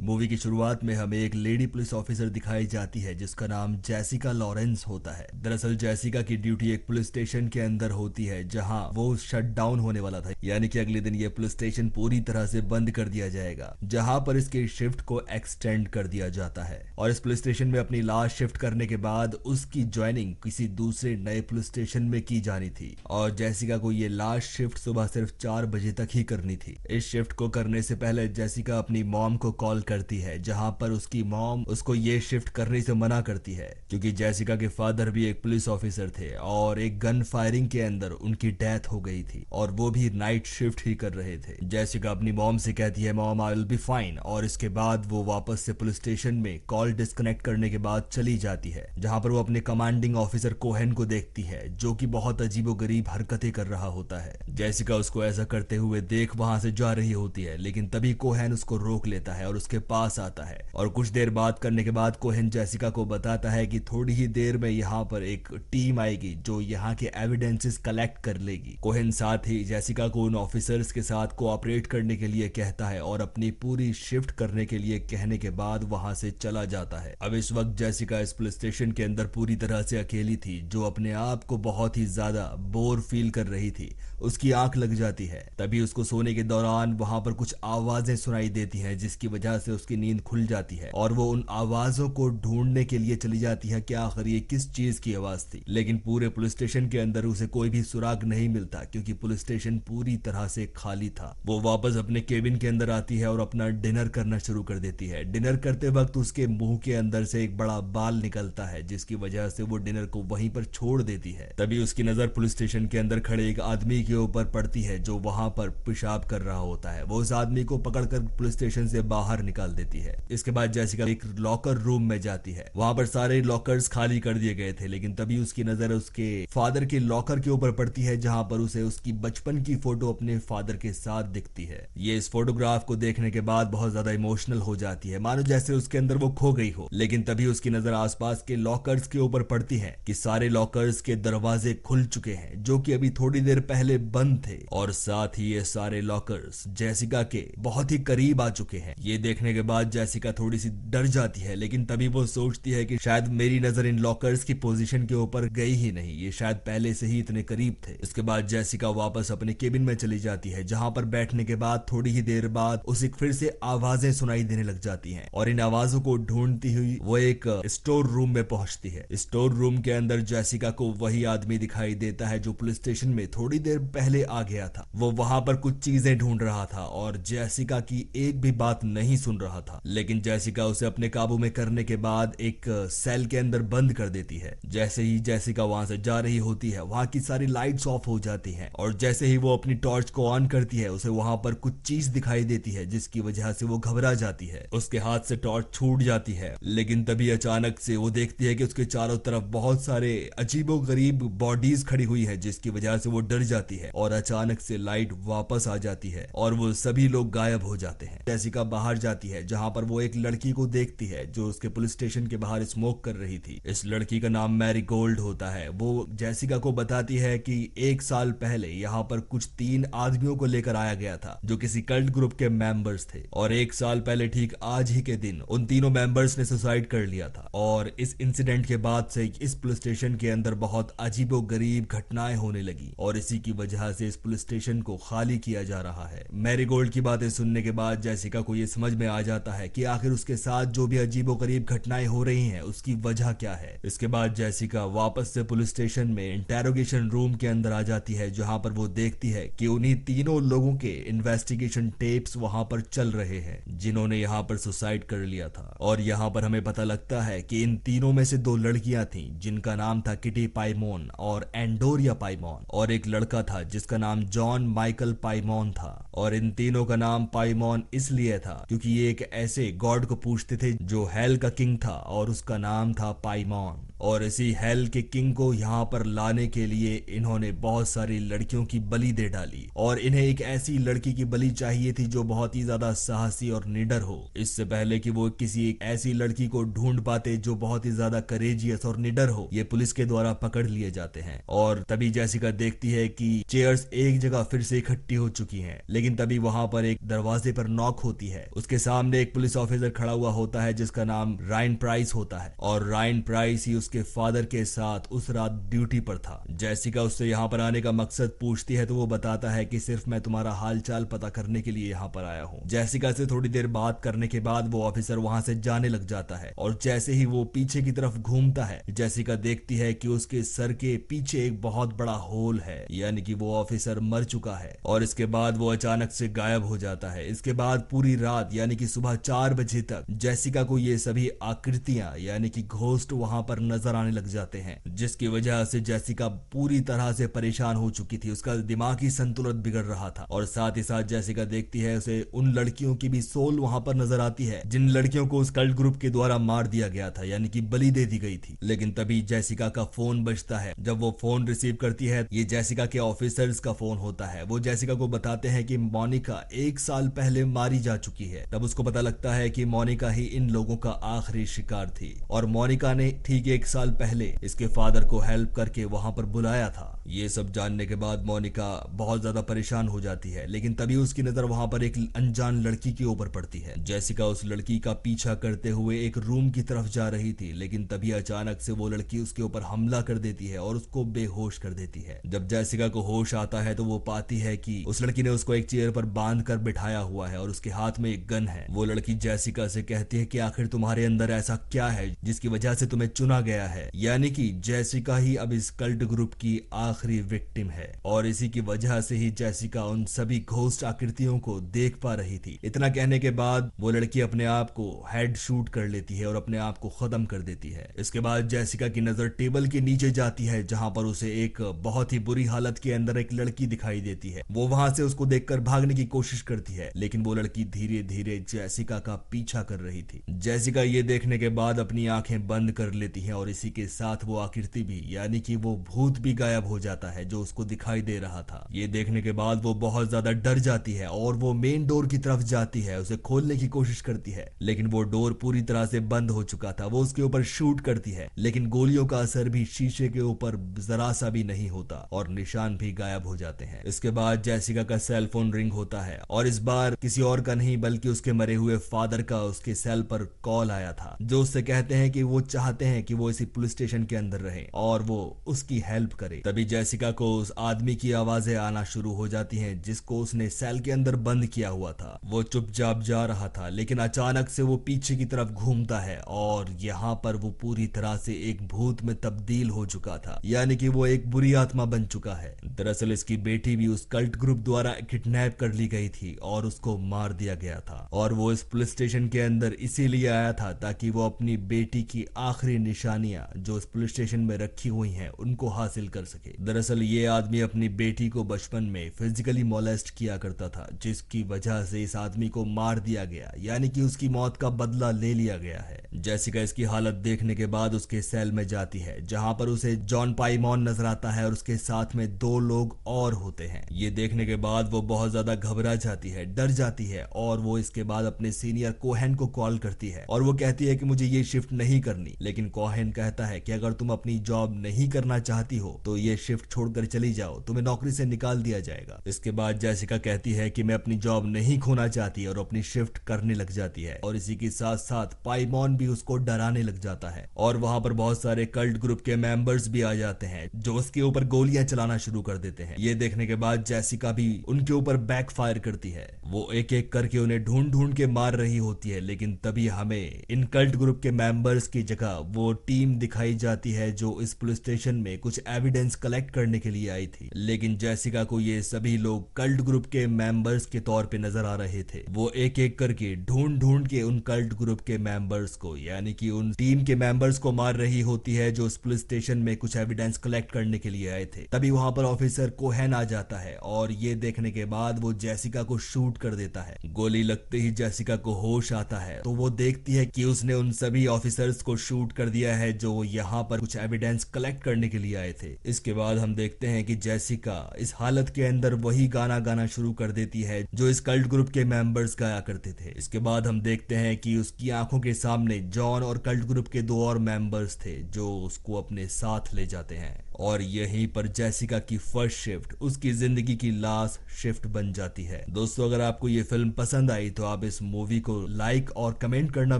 Movie की शुरुआत में हमें एक लेडी पुलिस ऑफिसर दिखाई जाती है जिसका नाम जेसिका लॉरेंस होता है। दरअसल जेसिका की ड्यूटी एक पुलिस स्टेशन के अंदर होती है जहां वो शट डाउन होने वाला था, यानी कि अगले दिन ये पुलिस स्टेशन पूरी तरह से बंद कर दिया जाएगा, जहां पर इसके शिफ्ट को एक्सटेंड कर दिया जाता है। और इस पुलिस स्टेशन में अपनी लास्ट शिफ्ट करने के बाद उसकी ज्वाइनिंग किसी दूसरे नए पुलिस स्टेशन में की जानी थी और जेसिका को ये लास्ट शिफ्ट सुबह सिर्फ 4 बजे तक ही करनी थी। इस शिफ्ट को करने से पहले जेसिका अपनी मॉम को कॉल करती है, जहां पर उसकी मॉम उसको ये शिफ्ट करने से मना करती है क्योंकि जेसिका के फादर भी एक पुलिस ऑफिसर थे और एक गन फायरिंग के अंदर उनकी डेथ हो गई थी और वो भी नाइट शिफ्ट ही कर रहे थे। जेसिका अपनी मॉम से कहती है mom I will be fine, और इसके बाद वो वापस से पुलिस स्टेशन में कॉल डिस्कनेक्ट करने के बाद चली जाती है, जहां पर वो अपने कमांडिंग ऑफिसर कोहेन को देखती है जो कि बहुत अजीबोगरीब हरकतें कर रहा होता है। जेसिका उसको ऐसा करते हुए देख वहां से जा रही होती है, लेकिन तभी कोहेन उसको रोक लेता है और उसके पास आता है और कुछ देर बात करने के बाद कोहेन जेसिका को बताता है कि थोड़ी ही देर में यहाँ पर एक टीम आएगी जो यहाँ के एविडेंसेस कलेक्ट कर लेगी। कोहेन साथ ही जेसिका को उन ऑफिसर्स के साथ कोऑपरेट करने के लिए कहता है और अपनी पूरी शिफ्ट करने के लिए कहने के बाद वहां से चला जाता है। अब इस वक्त जेसिका इस पुलिस स्टेशन के अंदर पूरी तरह से अकेली थी, जो अपने आप को बहुत ही ज्यादा बोर फील कर रही थी। उसकी आंख लग जाती है, तभी उसको सोने के दौरान वहां पर कुछ आवाजें सुनाई देती हैं जिसकी वजह से उसकी नींद खुल जाती है और वो उन आवाजों को ढूंढने के लिए चली जाती है कि आखिर ये किस चीज की आवाज थी। लेकिन पूरे पुलिस स्टेशन के अंदर उसे कोई भी सुराग नहीं मिलता क्योंकि पुलिस स्टेशन पूरी तरह से खाली था। वो वापस अपने केबिन के अंदर आती है और अपना डिनर करना शुरू कर देती है। डिनर करते वक्त उसके मुंह के अंदर से एक बड़ा बाल निकलता है जिसकी वजह से वो डिनर को वहीं पर छोड़ देती है। तभी उसकी नजर पुलिस स्टेशन के अंदर खड़े एक आदमी के ऊपर पड़ती है जो वहां पर पेशाब कर रहा होता है। वो उस आदमी को पकड़कर पुलिस स्टेशन से बाहर निकाल देती है। इसके बाद जेसिका एक लॉकर रूम में जाती है। वहां पर सारे लॉकर्स खाली कर दिए गए थे, लेकिन तभी उसकी नजर उसके फादर के लॉकर के ऊपर पड़ती है जहां पर उसे उसकी बचपन की फोटो अपने फादर के साथ दिखती है। ये इस फोटोग्राफ को देखने के बाद बहुत ज्यादा इमोशनल हो जाती है, मानो जैसे उसके अंदर वो खो गई हो। लेकिन तभी उसकी नजर आसपास के लॉकर्स के ऊपर पड़ती है कि सारे लॉकर्स के दरवाजे खुल चुके हैं जो कि अभी थोड़ी देर पहले बंद थे और साथ ही ये सारे लॉकर्स जेसिका के बहुत ही करीब आ चुके हैं। ये देखने के बाद जेसिका थोड़ी सी डर जाती है, लेकिन तभी वो सोचती है कि शायद मेरी नजर इन लॉकर्स की पोजीशन के ऊपर गई ही नहीं, ये शायद पहले से ही इतने करीब थे। इसके बाद जेसिका वापस अपने केबिन में चली जाती है, जहां पर बैठने के बाद थोड़ी ही देर बाद उसे फिर से आवाजें सुनाई देने लग जाती हैं और इन आवाजों को ढूंढती हुई वो एक स्टोर रूम में पहुंचती है। स्टोर रूम के अंदर जेसिका को वही आदमी दिखाई देता है जो पुलिस स्टेशन में थोड़ी देर पहले आ गया था। वो वहां पर कुछ चीजें ढूंढ रहा था और जेसिका की एक भी बात नहीं सुन रहा था, लेकिन जेसिका उसे अपने काबू में करने के बाद एक सेल के अंदर बंद कर देती है। जैसे ही जेसिका वहां से जा रही होती है वहां की सारी लाइट्स ऑफ हो जाती हैं और जैसे ही वो अपनी टॉर्च को ऑन करती है उसे वहां पर कुछ चीज दिखाई देती है जिसकी वजह से वो घबरा जाती है। उसके हाथ से टॉर्च छूट जाती है, लेकिन तभी अचानक से वो देखती है कि उसके चारों तरफ बहुत सारे अजीबोगरीब बॉडीज खड़ी हुई है जिसकी वजह से वो डर जाती है और अचानक से लाइट वापस आ जाती है और वो सभी लोग गायब हो जाते हैं। जेसिका बाहर जाती है जहां पर वो एक लड़की को देखती है जो उसके पुलिस स्टेशन के बाहर स्मोक कर रही थी। इस लड़की का नाम मैरी गोल्ड होता है। वो जेसिका को बताती है कि 1 साल पहले यहाँ पर कुछ 3 आदमियों को लेकर आया गया था जो किसी कल्ट ग्रुप के मेंबर्स थे और 1 साल पहले ठीक आज ही के दिन उन तीनों मेंबर्स ने सुसाइड कर लिया था और इस इंसिडेंट के बाद से इस पुलिस स्टेशन के अंदर बहुत अजीबोगरीब घटनाएं होने लगी और इसी की वजह से इस पुलिस स्टेशन को खाली किया जा रहा है। मैरीगोल्ड की बातें सुनने के बाद जेसिका को यह समझ में आ जाता है कि आखिर उसके साथ जो भी अजीबोगरीब घटनाएं हो रही हैं उसकी वजह क्या है। इसके बाद जेसिका वापस से पुलिस स्टेशन में इंटेरोगेशन रूम के अंदर आ जाती है जहां पर वो देखती है कि उन्हीं तीनों लोगों के इन्वेस्टिगेशन टेप्स वहां पर चल रहे हैं जिन्होंने यहाँ पर सुसाइड कर लिया था। और यहाँ पर हमें पता लगता है कि इन तीनों में से 2 लड़कियां थीं जिनका नाम था किटी पाइमोन और एंडोरिया पाइमोन और एक लड़का था जिसका नाम जॉन माइकल पाइमोन था। और इन तीनों का नाम पाइमोन इसलिए था क्योंकि ये एक ऐसे गॉड को पूछते थे जो हेल का किंग था और उसका नाम था पाइमोन। और इसी हेल के किंग को यहाँ पर लाने के लिए इन्होंने बहुत सारी लड़कियों की बलि दे डाली और इन्हें एक ऐसी लड़की की बलि चाहिए थी जो बहुत ही ज्यादा साहसी और निडर हो। इससे पहले कि वो किसी एक ऐसी लड़की को ढूंढ पाते जो बहुत ही ज्यादा करेजियस और निडर हो, ये पुलिस के द्वारा पकड़ लिए जाते हैं। और तभी जेसिका देखती है कि चेयर्स एक जगह फिर से इकट्ठी हो चुकी हैं, लेकिन तभी वहां पर एक दरवाजे पर नॉक होती है। उसके सामने एक पुलिस ऑफिसर खड़ा हुआ होता है जिसका नाम रायन प्राइस होता है और रायन प्राइस ही उसके फादर के साथ उस रात ड्यूटी पर था। जेसिका उससे यहाँ पर आने का मकसद पूछती है तो वो बताता है कि सिर्फ मैं तुम्हारा हालचाल पता करने के लिए यहाँ पर आया हूँ। जेसिका से थोड़ी देर बात करने के बाद वो ऑफिसर वहां से जाने लग जाता है और जैसे ही वो पीछे की तरफ घूमता है, जेसिका देखती है कि उसके सर के पीछे एक बहुत बड़ा होल है, यानी कि वो ऑफिसर मर चुका है। और इसके बाद वो अचानक से गायब हो जाता है। इसके बाद पूरी रात यानी कि सुबह 4 बजे तक जेसिका को ये सभी आकृतियां यानी कि घोस्ट वहां पर नजर आने लग जाते हैं, जिसकी वजह से जेसिका पूरी तरह से परेशान हो चुकी थी। उसका दिमागी संतुलन बिगड़ रहा था और साथ ही साथ जेसिका देखती है उसे उन लड़कियों की भी सोल वहां पर नजर आती है जिन लड़कियों को उस कल्ट ग्रुप के द्वारा मार दिया गया था, यानी कि बलि दे दी गई थी। लेकिन तभी जेसिका का फोन बजता है। जब वो फोन रिसीव करती है, ये जेसिका के ऑफिसर्स का फोन होता है। वो जेसिका को बताते हैं कि मोनिका 1 साल पहले मारी जा चुकी है। तब उसको पता लगता है कि मोनिका ही इन लोगों का आखिरी शिकार थी और मोनिका ने ठीक 1 साल पहले इसके फादर को हेल्प करके वहां पर बुलाया था। ये सब जानने के बाद मोनिका बहुत ज्यादा परेशान हो जाती है, लेकिन तभी उसकी नजर वहां पर एक अनजान लड़की के ऊपर पड़ती है। जेसिका उस लड़की का पीछा करते हुए एक रूम की तरफ जा रही थी, लेकिन तभी अचानक से वो लड़की उसके ऊपर हमला कर देती है और उसको बेहोश कर देती है। जब जेसिका को होश आता है तो वो पाती है कि उस लड़की ने उसको एक चेयर पर बांध कर बिठाया हुआ है और उसके हाथ में एक गन है। वो लड़की जेसिका से कहती है कि आखिर तुम्हारे अंदर ऐसा क्या है जिसकी वजह से तुम्हें चुना गया है, यानी कि जेसिका ही अब इस कल्ट ग्रुप की आखिरी विक्टिम है और इसी की वजह से ही जेसिका उन सभी घोस्ट आकृतियों को देख पा रही थी। इतना कहने के बाद वो लड़की अपने आप को हेड शूट कर लेती है और अपने आप को खत्म कर देती है। इसके बाद जेसिका की नजर टेबल के नीचे जाती है जहां पर उसे एक बहुत ही बुरी हालत के अंदर एक लड़की दिखाई देती है। वो वहां से उसको देखकर भागने की कोशिश करती है, लेकिन वो लड़की धीरे धीरे जेसिका का पीछा कर रही थी। जेसिका ये देखने के बाद अपनी आंखें बंद कर लेती है और इसी के साथ वो आकृति भी यानी कि वो भूत भी गायब हो जाता है जो उसको दिखाई दे रहा था। ये देखने के बाद वो बहुत ज्यादा डर जाती है और वो मेन डोर की तरफ जाती है, उसे खोलने की कोशिश करती है, लेकिन वो डोर पूरी तरह से बंद हो चुका था। वो उसके ऊपर शूट करती है, लेकिन गोलियों का असर भी शीशे के ऊपर जरा सा भी नहीं होता और निशान भी गायब हो जाते हैं। इसके बाद जेसिका का सेल फोन रिंग होता है और इस बार किसी और का नहीं बल्कि उसके मरे हुए फादर का उसके सेल पर कॉल आया था, जो उससे कहते हैं कि वो चाहते हैं कि वो इसी पुलिस स्टेशन के अंदर रहे और वो उसकी हेल्प करे। तभी जेसिका को उस आदमी की आवाजें आना शुरू हो जाती हैं जिसको उसने सेल के अंदर बंद किया हुआ था। वो चुपचाप जा रहा था, लेकिन अचानक से वो पीछे की तरफ घूमता है और यहाँ पर वो पूरी तरह से एक भूत में तब्दील हो चुका था, यानी कि वो एक बुरी आत्मा बन चुका है। दरअसल इसकी बेटी भी उस कल्ट ग्रुप द्वारा किडनैप कर ली गई थी और उसको मार दिया गया था और वो इस पुलिस स्टेशन के अंदर इसीलिए आया था ताकि वो अपनी बेटी की आखिरी निशानियां जो इस पुलिस स्टेशन में रखी हुई हैं उनको हासिल कर सके। दरअसल ये आदमी अपनी बेटी को बचपन में फिजिकली मोलेस्ट किया करता था, जिसकी वजह से इस आदमी को मार दिया गया, यानी कि उसकी मौत का बदला ले लिया गया है। जेसिका इसकी हालत देखने के बाद उसके सेल में जाती है जहां पर उसे जॉन पाइमॉन नजर आता है और उसके साथ में 2 लोग और होते हैं। ये देखने के बाद वो बहुत ज्यादा घबरा जाती है, डर जाती है और वो इसके बाद अपने सीनियर कोहेन को कॉल करती है और वो कहती है कि मुझे ये शिफ्ट नहीं करनी, लेकिन कोहेन कहता है कि अगर तुम अपनी जॉब नहीं करना चाहती हो तो ये शिफ्ट छोड़कर चली जाओ, तुम्हें नौकरी से निकाल दिया जाएगा। इसके बाद जेसिका कहती है कि मैं अपनी जॉब नहीं खोना चाहती और अपनी शिफ्ट करने लग जाती है और इसी के साथ साथ पाइमॉन भी उसको डराने लग जाता है और वहां पर बहुत सारे कल्ट ग्रुप के मेंबर्स भी आ जाते हैं जो उसके ऊपर गोलियां चलाना शुरू कर देते हैं। ये देखने के बाद जेसिका भी उनके ऊपर बैक फायर करती है। वो एक एक करके उन्हें ढूंढ ढूंढ के मार रही होती है, लेकिन तभी हमें इन कल्ट ग्रुप के मेंबर्स की जगह वो टीम दिखाई जाती है जो इस पुलिस स्टेशन में कुछ एविडेंस कलेक्ट करने के लिए आई थी। लेकिन जेसिका को ये सभी लोग कल्ट ग्रुप के मेंबर्स के तौर पे नजर आ रहे थे। वो एक एक करके ढूंढ ढूंढ के उन कल्ट ग्रुप के मेंबर्स को, यानी कि उन टीम के मेंबर्स को मार रही होती है जो उस पुलिस स्टेशन में कुछ एविडेंस कलेक्ट करने के लिए आए थे। तभी वहां पर ऑफिसर कोहेन आ जाता है और ये देखने के बाद वो जेसिका को शूट कर देता है। गोली लगते ही जेसिका को होश आता है तो वो देखती है कि उसने उन सभी ऑफिसर्स को शूट कर दिया है जो यहाँ पर कुछ एविडेंस कलेक्ट करने के लिए आए थे। इसके बाद हम देखते हैं कि जेसिका इस हालत के अंदर वही गाना गाना शुरू कर देती है जो इस कल्ट ग्रुप के मेंबर्स गाया करते थे। इसके बाद हम देखते हैं कि उसकी आंखों के सामने जॉन और कल्ट ग्रुप के 2 और मेंबर्स थे जो उसको अपने साथ ले जाते हैं और यहीं पर जेसिका की फर्स्ट शिफ्ट उसकी जिंदगी की लास्ट शिफ्ट बन जाती है। दोस्तों, अगर आपको ये फिल्म पसंद आई तो आप इस मूवी को लाइक और कमेंट करना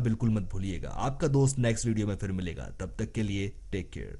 बिल्कुल मत भूलिएगा। आपका दोस्त नेक्स्ट वीडियो में फिर मिलेगा, तब तक के लिए टेक केयर।